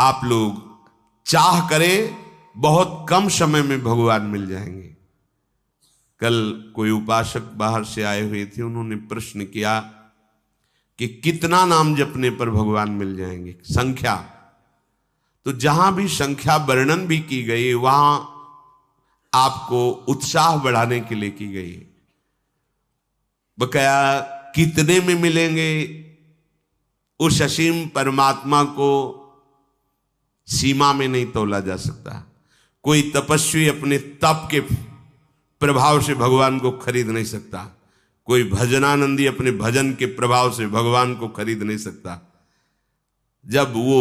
आप लोग चाह करें बहुत कम समय में भगवान मिल जाएंगे। कल कोई उपासक बाहर से आए हुए थे, उन्होंने प्रश्न किया कि कितना नाम जपने पर भगवान मिल जाएंगे, संख्या। तो जहां भी संख्या वर्णन भी की गई वहां आपको उत्साह बढ़ाने के लिए की गई। बकाया कितने में मिलेंगे, उस असीम परमात्मा को सीमा में नहीं तोला जा सकता। कोई तपस्वी अपने तप के प्रभाव से भगवान को खरीद नहीं सकता। कोई भजनानंदी अपने भजन के प्रभाव से भगवान को खरीद नहीं सकता। जब वो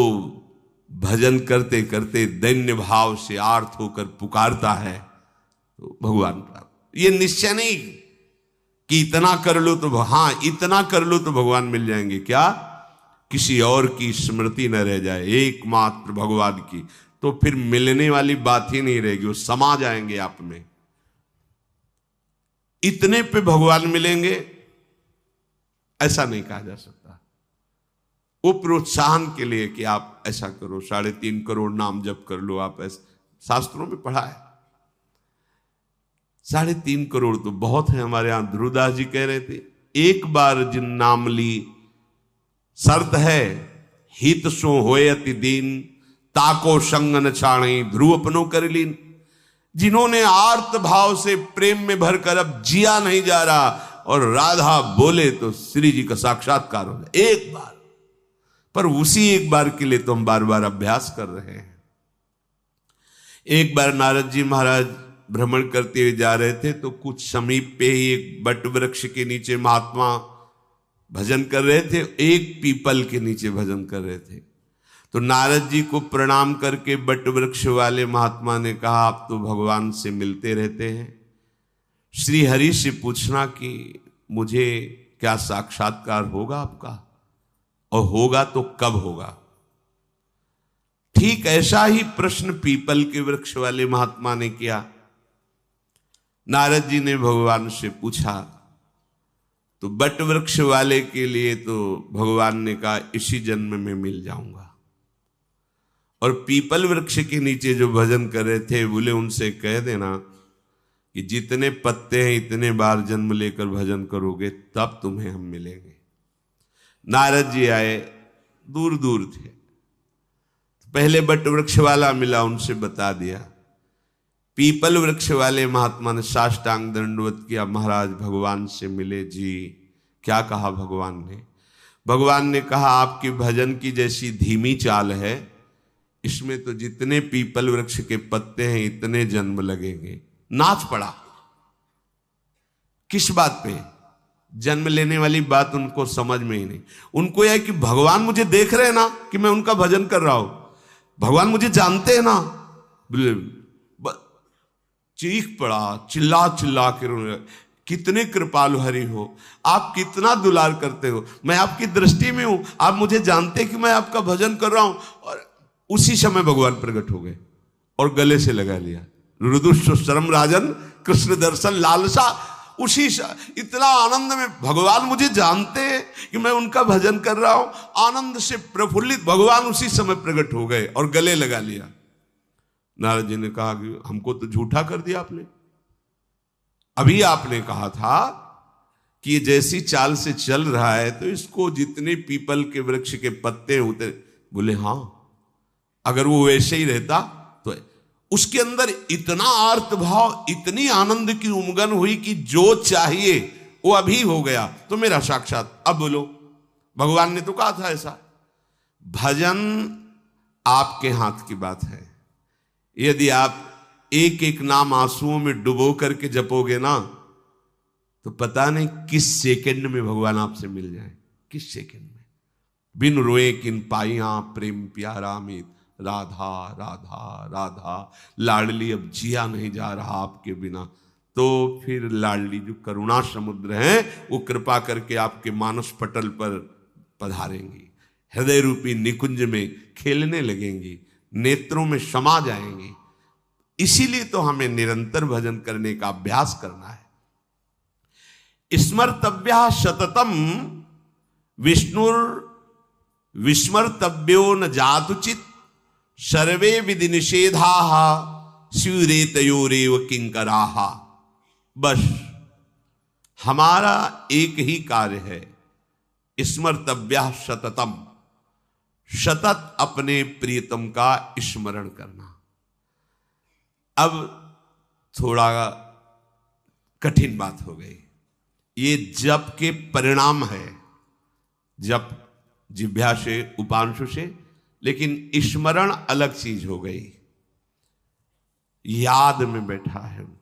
भजन करते करते दैन्य भाव से आर्त होकर पुकारता है तो भगवान प्राप्त। ये निश्चय नहीं कि इतना कर लो तो, हाँ इतना कर लो तो भगवान मिल जाएंगे। क्या किसी और की स्मृति न रह जाए, एकमात्र भगवान की, तो फिर मिलने वाली बात ही नहीं रहेगी, वो समा जाएंगे आप में। इतने पे भगवान मिलेंगे ऐसा नहीं कहा जा सकता। वो प्रोत्साहन के लिए कि आप ऐसा करो, 3.5 करोड़ नाम जप कर लो आप, ऐसा शास्त्रों में पढ़ा है। 3.5 करोड़ तो बहुत है। हमारे यहां ध्रुवदास जी कह रहे थे, एक बार जिन नाम ली शर्त है, हित सो होए अति दीन, ताको संग न छाणी ध्रुव अपनो कर लीन। जिन्होंने आर्त भाव से प्रेम में भरकर अब जिया नहीं जा रहा और राधा बोले तो श्री जी का साक्षात्कार हो जाए एक बार। पर उसी एक बार के लिए तो हम बार बार अभ्यास कर रहे हैं। एक बार नारद जी महाराज भ्रमण करते हुए जा रहे थे तो कुछ समीप पे ही एक बट वृक्ष के नीचे महात्मा भजन कर रहे थे, एक पीपल के नीचे भजन कर रहे थे। तो नारद जी को प्रणाम करके बट वृक्ष वाले महात्मा ने कहा, आप तो भगवान से मिलते रहते हैं, श्री हरि से पूछना कि मुझे क्या साक्षात्कार होगा आपका, और होगा तो कब होगा। ठीक ऐसा ही प्रश्न पीपल के वृक्ष वाले महात्मा ने किया। नारद जी ने भगवान से पूछा तो बट वृक्ष वाले के लिए तो भगवान ने कहा इसी जन्म में मिल जाऊंगा। और पीपल वृक्ष के नीचे जो भजन कर रहे थे बोले उनसे कह देना कि जितने पत्ते हैं इतने बार जन्म लेकर भजन करोगे तब तुम्हें हम मिलेंगे। नारद जी आए, दूर दूर थे, पहले बट वृक्ष वाला मिला, उनसे बता दिया। पीपल वृक्ष वाले महात्मा ने साष्टांग दंडवत किया, महाराज भगवान से मिले जी। क्या कहा भगवान ने? भगवान ने कहा आपकी भजन की जैसी धीमी चाल है, इसमें तो जितने पीपल वृक्ष के पत्ते हैं इतने जन्म लगेंगे। नाच पड़ा। किस बात पे? जन्म लेने वाली बात उनको समझ में ही नहीं। उनको यह कि भगवान मुझे देख रहे हैं ना कि मैं उनका भजन कर रहा हूं, भगवान मुझे जानते हैं ना। चीख पड़ा, चिल्ला चिल्ला के रोने लगा, कितने कृपालु हरि हो, आप कितना दुलार करते हो, मैं आपकी दृष्टि में हूं, आप मुझे जानते कि मैं आपका भजन कर रहा हूं। और उसी समय भगवान प्रकट हो गए और गले से लगा लिया। रुदुष्ट शर्म राजन कृष्ण दर्शन लालसा। उसी इतना आनंद में भगवान मुझे जानते हैं कि मैं उनका भजन कर रहा हूं, आनंद से प्रफुल्लित भगवान उसी समय प्रकट हो गए और गले लगा लिया। नारद जी ने कहा कि हमको तो झूठा कर दिया आपने। अभी आपने कहा था कि ये जैसी चाल से चल रहा है तो इसको जितने पीपल के वृक्ष के पत्ते होते, बोले हाँ, अगर वो वैसे ही रहता तो उसके अंदर इतना आर्त भाव, इतनी आनंद की उमगन हुई कि जो चाहिए वो अभी हो गया, तो मेरा साक्षात। अब बोलो, भगवान ने तो कहा था ऐसा। भजन आपके हाथ की बात है। यदि आप एक एक नाम आंसुओं में डुबो करके जपोगे ना तो पता नहीं किस सेकंड में भगवान आपसे मिल जाए, किस सेकंड में। बिन रोए किन पाइया प्रेम प्यारा मीत, राधा राधा राधा, लाडली अब जिया नहीं जा रहा आपके बिना। तो फिर लाडली जो करुणा समुद्र है वो कृपा करके आपके मानस पटल पर पधारेंगी, हृदय रूपी निकुंज में खेलने लगेंगी, नेत्रों में समा जाएंगी। इसीलिए तो हमें निरंतर भजन करने का अभ्यास करना है। स्मर्तव्या सततम विष्णुर विस्मर्तव्यो न जातुचित, सर्वे विधि निषेधा स्यूरेतयोरेव किंकराहा। बस हमारा एक ही कार्य है, स्मर्तव्यः सततम, सतत अपने प्रियतम का स्मरण करना। अब थोड़ा कठिन बात हो गई, ये जप के परिणाम है, जप जिह्वा से उपांशु से, लेकिन स्मरण अलग चीज हो गई, याद में बैठा है उनकी।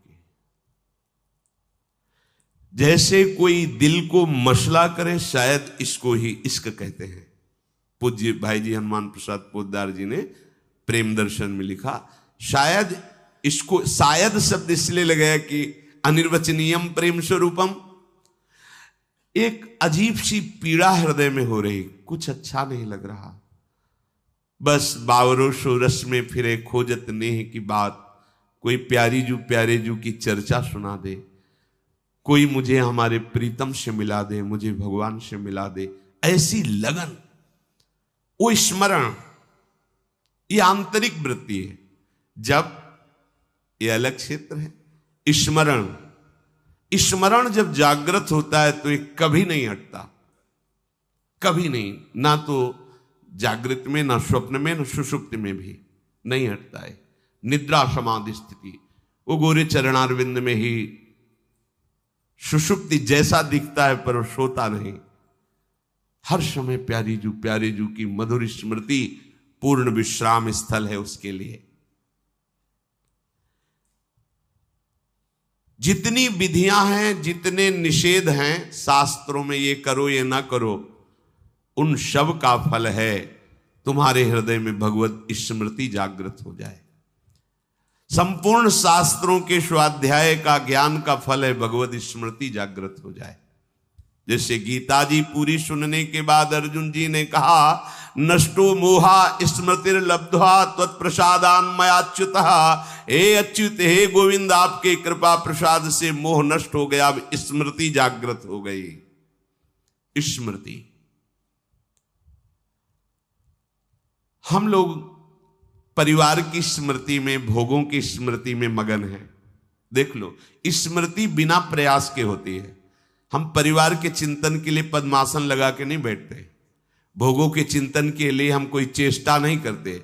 जैसे कोई दिल को मसला करे, शायद इसको ही इश्क कहते हैं। पूज्य भाई जी हनुमान प्रसाद पोद्दार जी ने प्रेम दर्शन में लिखा, शायद इसको, शायद शब्द इसलिए लगाया कि अनिर्वचनीयम प्रेम स्वरूपम। एक अजीब सी पीड़ा हृदय में हो रही, कुछ अच्छा नहीं लग रहा, बस बावरो सो रस में फिरे खोजत नेह की बात, कोई प्यारी जू प्यारे जू की चर्चा सुना दे, कोई मुझे हमारे प्रीतम से मिला दे, मुझे भगवान से मिला दे, ऐसी लगन, वो स्मरण, ये आंतरिक वृत्ति है। जब ये अलग क्षेत्र है, स्मरण, स्मरण जब जागृत होता है तो ये कभी नहीं हटता, कभी नहीं, ना तो जागृत में, ना स्वप्न में, ना सुषुप्ति में भी नहीं हटता है। निद्रा समाधि स्थिति, वो गोरे चरणारविंद में ही सुषुप्ति जैसा दिखता है, पर वो सोता नहीं। हर समय प्यारे जू की मधुर स्मृति पूर्ण विश्राम स्थल है उसके लिए। जितनी विधियां हैं, जितने निषेध हैं शास्त्रों में, ये करो ये ना करो, उन सब का फल है तुम्हारे हृदय में भगवत स्मृति जागृत हो जाए। संपूर्ण शास्त्रों के स्वाध्याय का, ज्ञान का फल है भगवत स्मृति जागृत हो जाए। जैसे गीता जी पूरी सुनने के बाद अर्जुन जी ने कहा, नष्टो मोहा स्मृतिर्लब्ध्वा त्वत्प्रसादान मयाच्युतः। हे अच्युत, हे गोविंद, आपके कृपा प्रसाद से मोह नष्ट हो गया, अब स्मृति जागृत हो गई। स्मृति, हम लोग परिवार की स्मृति में, भोगों की स्मृति में मगन है। देख लो, स्मृति बिना प्रयास के होती है। हम परिवार के चिंतन के लिए पद्मासन लगा के नहीं बैठते, भोगों के चिंतन के लिए हम कोई चेष्टा नहीं करते,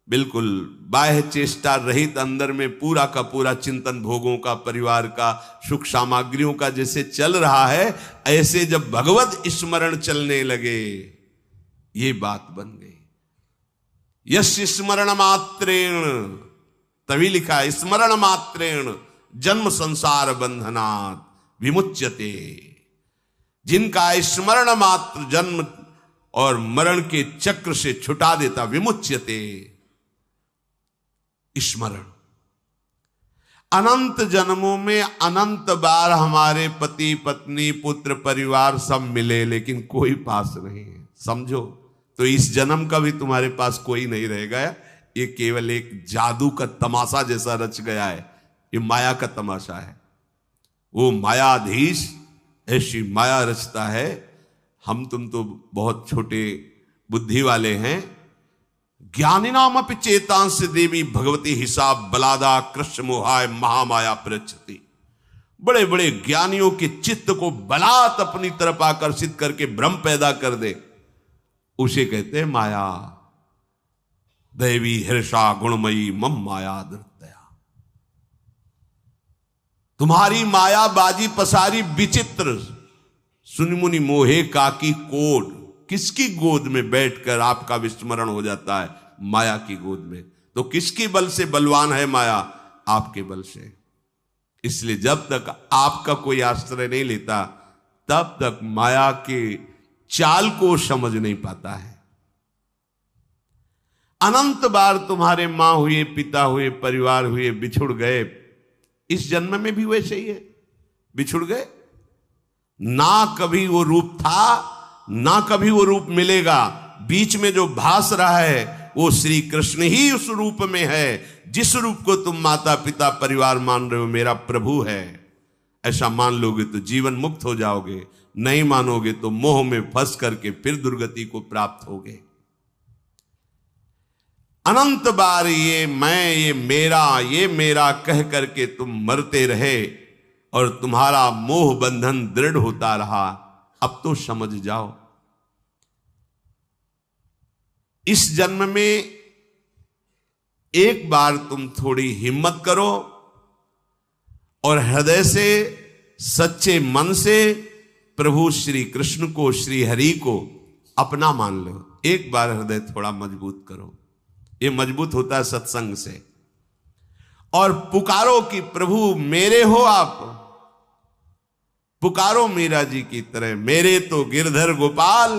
बिल्कुल बाह्य चेष्टा रहित अंदर में पूरा का पूरा चिंतन भोगों का, परिवार का, सुख सामग्रियों का जैसे चल रहा है, ऐसे जब भगवत स्मरण चलने लगे, ये बात बन गई। यश स्मरण मात्रेण, तभी लिखा है स्मरण मात्रेण जन्म संसार बंधनात् विमुच्यते। जिनका स्मरण मात्र जन्म और मरण के चक्र से छुटा देता, विमुच्यते। स्मरण, अनंत जन्मों में अनंत बार हमारे पति पत्नी पुत्र परिवार सब मिले, लेकिन कोई पास नहीं है, समझो। तो इस जन्म का भी तुम्हारे पास कोई नहीं रहेगा, ये केवल एक जादू का तमाशा जैसा रच गया है, ये माया का तमाशा है। वो मायाधीश ऐसी माया रचता है, हम तुम तो बहुत छोटे बुद्धि वाले हैं। ज्ञानिनामपि चेतांश देवी भगवती हिसाब बलादा कृष्ण मोहाय महामाया प्रचति। बड़े बड़े ज्ञानियों के चित्त को बलात् अपनी तरफ आकर्षित करके भ्रम पैदा कर दे, उसे कहते हैं माया। दैवी हर्षा गुणमयी मम माया धृतया। तुम्हारी माया बाजी पसारी विचित्र, सुनिमुनि मोहे काकी कोड। किसकी गोद में बैठकर आपका विस्मरण हो जाता है? माया की गोद में। तो किसके बल से बलवान है माया? आपके बल से। इसलिए जब तक आपका कोई आश्रय नहीं लेता, तब तक माया के चाल को समझ नहीं पाता है। अनंत बार तुम्हारे मां हुए, पिता हुए, परिवार हुए, बिछुड़ गए। इस जन्म में भी वैसे ही है, बिछुड़ गए। ना कभी वो रूप था, ना कभी वो रूप मिलेगा। बीच में जो भास रहा है वो श्री कृष्ण ही उस रूप में है। जिस रूप को तुम माता पिता परिवार मान रहे हो, मेरा प्रभु है, ऐसा मान लोगे तो जीवन मुक्त हो जाओगे। नहीं मानोगे तो मोह में फंस करके फिर दुर्गति को प्राप्त होगे। अनंत बार ये मैं, ये मेरा कह करके तुम मरते रहे और तुम्हारा मोह बंधन दृढ़ होता रहा। अब तो समझ जाओ, इस जन्म में एक बार तुम थोड़ी हिम्मत करो और हृदय से, सच्चे मन से प्रभु श्री कृष्ण को, श्री हरि को अपना मान लो। एक बार हृदय थोड़ा मजबूत करो। ये मजबूत होता है सत्संग से। और पुकारो कि प्रभु मेरे हो आप, पुकारो मीरा जी की तरह, मेरे तो गिरधर गोपाल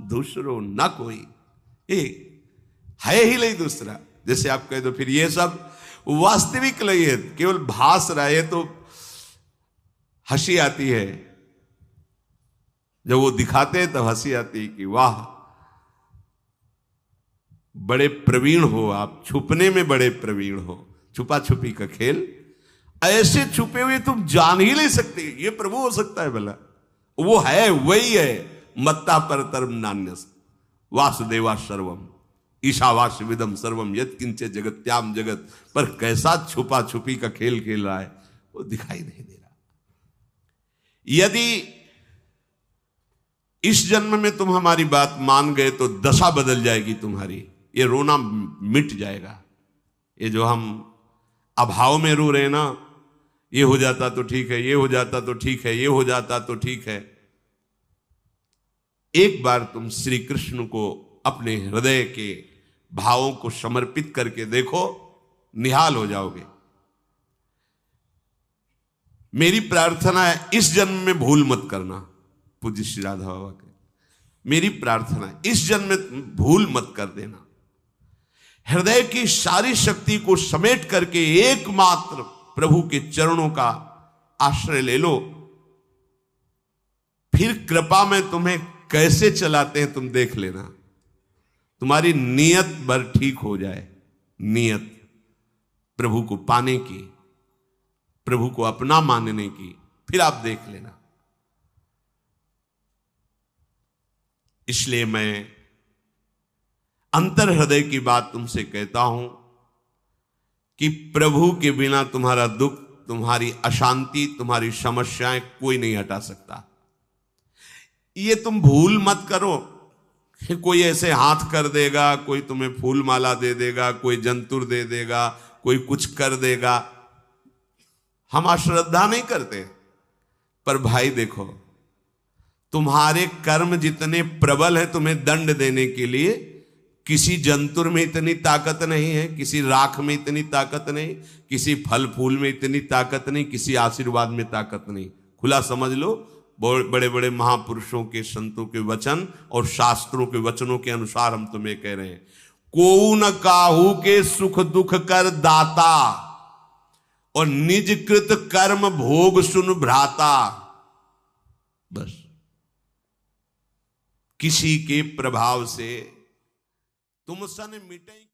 दूसरो न कोई। ये है ही नहीं दूसरा। जैसे आप कह दो फिर ये सब वास्तविक नहीं है, केवल भास रहा है, तो हंसी आती है। जब वो दिखाते हैं तब हंसी आती है कि वाह बड़े प्रवीण हो आप, छुपने में बड़े प्रवीण हो। छुपा छुपी का खेल, ऐसे छुपे हुए तुम जान ही नहीं सकते ये प्रभु हो सकता है भला। वो है, वही है। मत्ता परतरम नान्यस वासुदेवा सर्वम ईशावास्य विदम सर्वम यत् किंचे जगत्याम जगत। पर कैसा छुपा छुपी का खेल खेल रहा है वो दिखाई नहीं दे रहा। यदि इस जन्म में तुम हमारी बात मान गए तो दशा बदल जाएगी तुम्हारी। ये रोना मिट जाएगा। ये जो हम अभाव में रो रहे हैं ना, ये हो जाता तो ठीक है, ये हो जाता तो ठीक है, ये हो जाता तो ठीक है। एक बार तुम श्री कृष्ण को अपने हृदय के भावों को समर्पित करके देखो, निहाल हो जाओगे। मेरी प्रार्थना है इस जन्म में भूल मत करना। पूज्य श्री राधा बाबा के मेरी प्रार्थना है इस जन्म में भूल मत कर देना। हृदय की सारी शक्ति को समेट करके एकमात्र प्रभु के चरणों का आश्रय ले लो। फिर कृपा में तुम्हें कैसे चलाते हैं तुम देख लेना। तुम्हारी नियत भर ठीक हो जाए, नियत प्रभु को पाने की, प्रभु को अपना मानने की, फिर आप देख लेना। इसलिए मैं अंतर हृदय की बात तुमसे कहता हूं कि प्रभु के बिना तुम्हारा दुख, तुम्हारी अशांति, तुम्हारी समस्याएं कोई नहीं हटा सकता। ये तुम भूल मत करो कि कोई ऐसे हाथ कर देगा, कोई तुम्हें फूल माला दे देगा, कोई जंतुर दे देगा, कोई कुछ कर देगा। हम अश्रद्धा नहीं करते, पर भाई देखो तुम्हारे कर्म जितने प्रबल है तुम्हें दंड देने के लिए, किसी जंतुर में इतनी ताकत नहीं है, किसी राख में इतनी ताकत नहीं, किसी फल फूल में इतनी ताकत नहीं, किसी आशीर्वाद में ताकत नहीं। खुला समझ लो, बड़े बड़े महापुरुषों के, संतों के वचन और शास्त्रों के वचनों के अनुसार हम तुम्हें कह रहे हैं। को न काहू के सुख दुख कर दाता, और निज कृत कर्म भोग सुन भ्राता। बस किसी के प्रभाव से तुम सन मिटे।